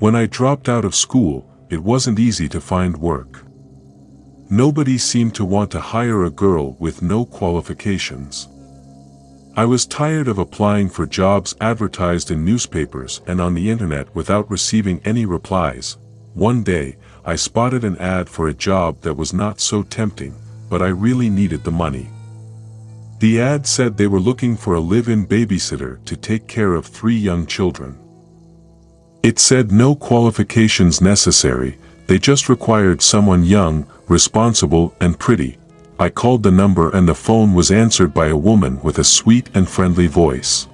When I dropped out of school, it wasn't easy to find work. Nobody seemed to want to hire a girl with no qualifications. I was tired of applying for jobs advertised in newspapers and on the internet without receiving any replies. One day, I spotted an ad for a job that was not so tempting, but I really needed the money. The ad said they were looking for a live-in babysitter to take care of 3 young children. It said no qualifications necessary, they just required someone young, responsible, and pretty. I called the number and the phone was answered by a woman with a sweet and friendly voice.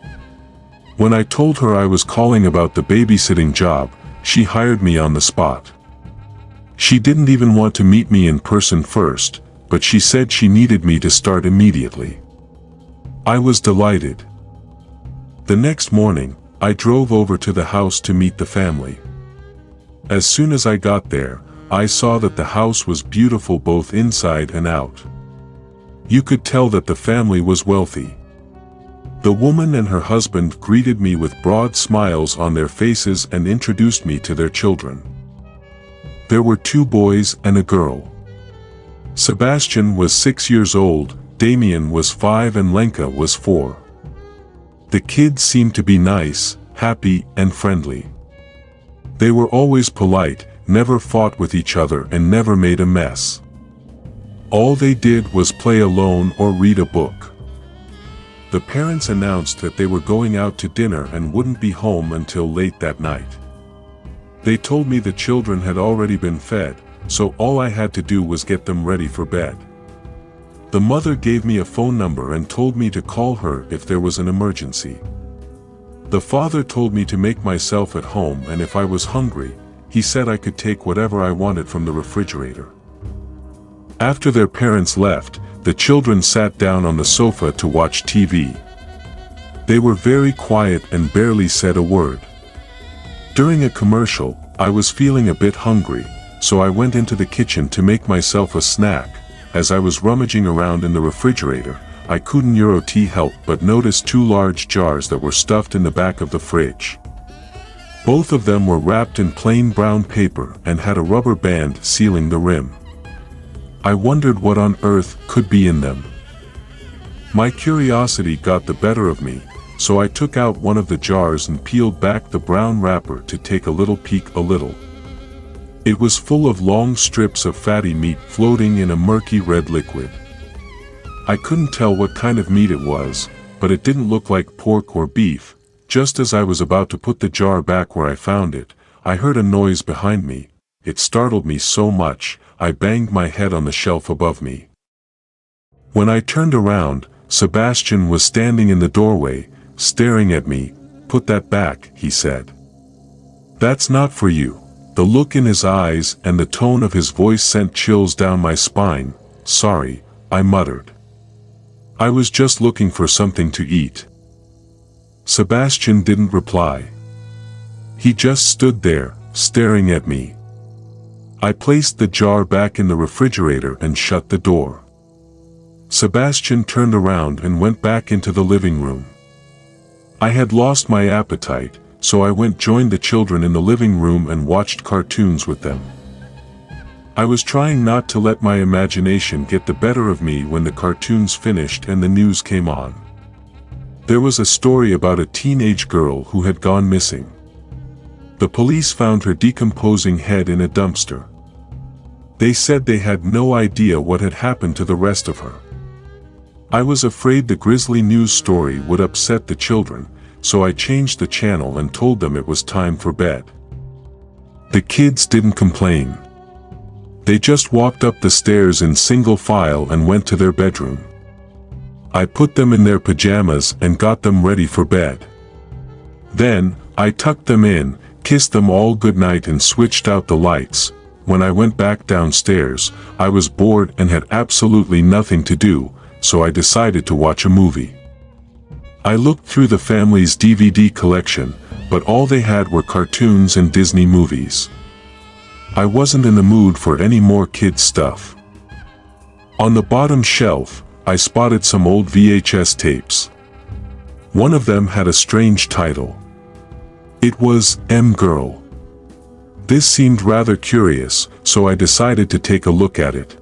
When I told her I was calling about the babysitting job, she hired me on the spot. She didn't even want to meet me in person first, but she said she needed me to start immediately. I was delighted. The next morning, I drove over to the house to meet the family. As soon as I got there, I saw that the house was beautiful both inside and out. You could tell that the family was wealthy. The woman and her husband greeted me with broad smiles on their faces and introduced me to their children. There were 2 boys and a girl. Sebastian was 6 years old, Damien was 5 and Lenka was 4. The kids seemed to be nice, happy, and friendly. They were always polite, never fought with each other and never made a mess. All they did was play alone or read a book. The parents announced that they were going out to dinner and wouldn't be home until late that night. They told me the children had already been fed, so all I had to do was get them ready for bed. The mother gave me a phone number and told me to call her if there was an emergency. The father told me to make myself at home, and if I was hungry, he said I could take whatever I wanted from the refrigerator. After their parents left, the children sat down on the sofa to watch TV. They were very quiet and barely said a word. During a commercial, I was feeling a bit hungry, so I went into the kitchen to make myself a snack. As I was rummaging around in the refrigerator, I couldn't help but notice 2 large jars that were stuffed in the back of the fridge. Both of them were wrapped in plain brown paper and had a rubber band sealing the rim. I wondered what on earth could be in them. My curiosity got the better of me, so I took out one of the jars and peeled back the brown wrapper to take a little peek. It was full of long strips of fatty meat floating in a murky red liquid. I couldn't tell what kind of meat it was, but it didn't look like pork or beef. Just as I was about to put the jar back where I found it, I heard a noise behind me. It startled me so much, I banged my head on the shelf above me. When I turned around, Sebastian was standing in the doorway, staring at me. "Put that back," he said. "That's not for you." The look in his eyes and the tone of his voice sent chills down my spine. "Sorry," I muttered. "I was just looking for something to eat." Sebastian didn't reply. He just stood there, staring at me. I placed the jar back in the refrigerator and shut the door. Sebastian turned around and went back into the living room. I had lost my appetite, so I joined the children in the living room and watched cartoons with them. I was trying not to let my imagination get the better of me when the cartoons finished and the news came on. There was a story about a teenage girl who had gone missing. The police found her decomposing head in a dumpster. They said they had no idea what had happened to the rest of her. I was afraid the grisly news story would upset the children, so I changed the channel and told them it was time for bed. The kids didn't complain. They just walked up the stairs in single file and went to their bedroom. I put them in their pajamas and got them ready for bed. Then, I tucked them in, kissed them all goodnight and switched out the lights. When I went back downstairs, I was bored and had absolutely nothing to do, so I decided to watch a movie. I looked through the family's DVD collection, but all they had were cartoons and Disney movies. I wasn't in the mood for any more kids' stuff. On the bottom shelf, I spotted some old VHS tapes. One of them had a strange title. It was M-Girl. This seemed rather curious, so I decided to take a look at it.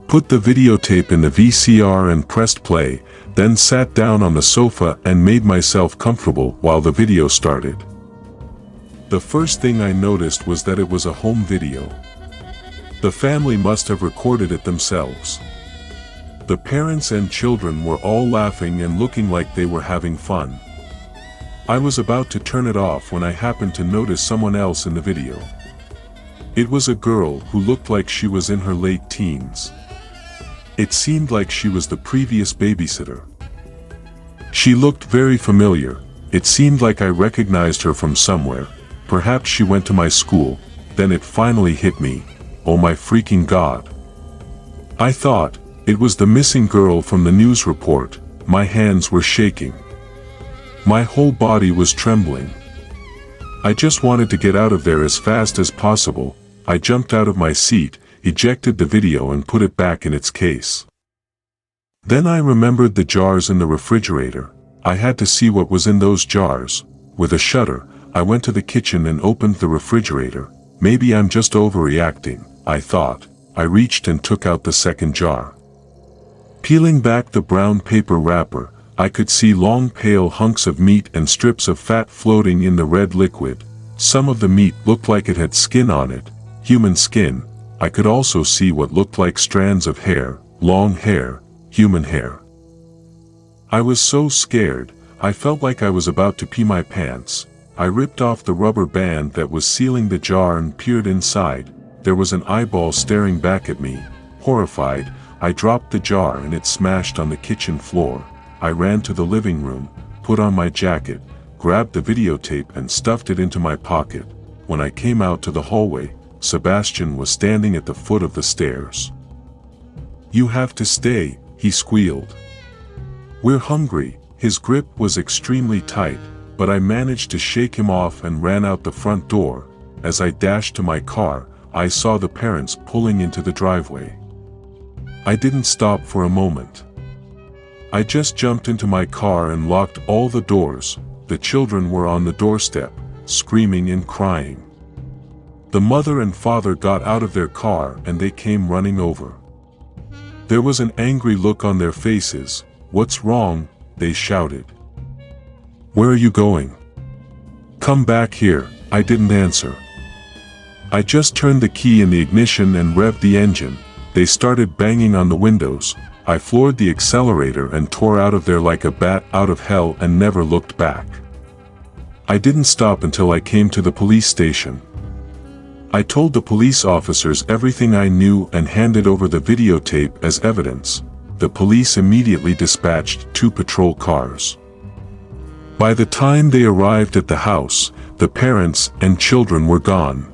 Put the videotape in the VCR and pressed play, then sat down on the sofa and made myself comfortable while the video started. The first thing I noticed was that it was a home video. The family must have recorded it themselves. The parents and children were all laughing and looking like they were having fun. I was about to turn it off when I happened to notice someone else in the video. It was a girl who looked like she was in her late teens. It seemed like she was the previous babysitter. She looked very familiar. It seemed like I recognized her from somewhere. Perhaps she went to my school. Then it finally hit me. Oh my freaking God. I thought it was the missing girl from the news report. My hands were shaking. My whole body was trembling. I just wanted to get out of there as fast as possible. I jumped out of my seat, ejected the video and put it back in its case. Then I remembered the jars in the refrigerator. I had to see what was in those jars. With a shudder, I went to the kitchen and opened the refrigerator. Maybe I'm just overreacting, I thought. I reached and took out the second jar. Peeling back the brown paper wrapper, I could see long pale hunks of meat and strips of fat floating in the red liquid. Some of the meat looked like it had skin on it, human skin. I could also see what looked like strands of hair, long hair, human hair. I was so scared, I felt like I was about to pee my pants. I ripped off the rubber band that was sealing the jar and peered inside. There was an eyeball staring back at me. Horrified, I dropped the jar and it smashed on the kitchen floor. I ran to the living room, put on my jacket, grabbed the videotape and stuffed it into my pocket. When I came out to the hallway, Sebastian was standing at the foot of the stairs. "You have to stay," he squealed. "We're hungry." His grip was extremely tight, but I managed to shake him off and ran out the front door. As I dashed to my car, I saw the parents pulling into the driveway. I didn't stop for a moment. I just jumped into my car and locked all the doors. The children were on the doorstep, screaming and crying. The mother and father got out of their car and they came running over. There was an angry look on their faces. "What's wrong?" they shouted. "Where are you going?" "Come back here." I didn't answer. I just turned the key in the ignition and revved the engine. They started banging on the windows. I floored the accelerator and tore out of there like a bat out of hell and never looked back. I didn't stop until I came to the police station. I told the police officers everything I knew and handed over the videotape as evidence. The police immediately dispatched 2 patrol cars. By the time they arrived at the house, the parents and children were gone.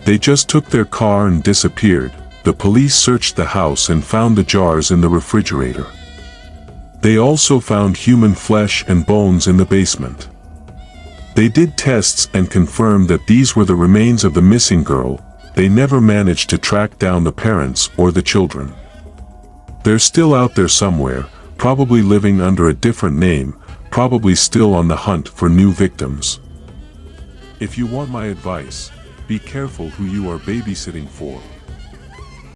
They just took their car and disappeared. The police searched the house and found the jars in the refrigerator. They also found human flesh and bones in the basement. They did tests and confirmed that these were the remains of the missing girl. They never managed to track down the parents or the children. They're still out there somewhere, probably living under a different name, probably still on the hunt for new victims. If you want my advice, be careful who you are babysitting for.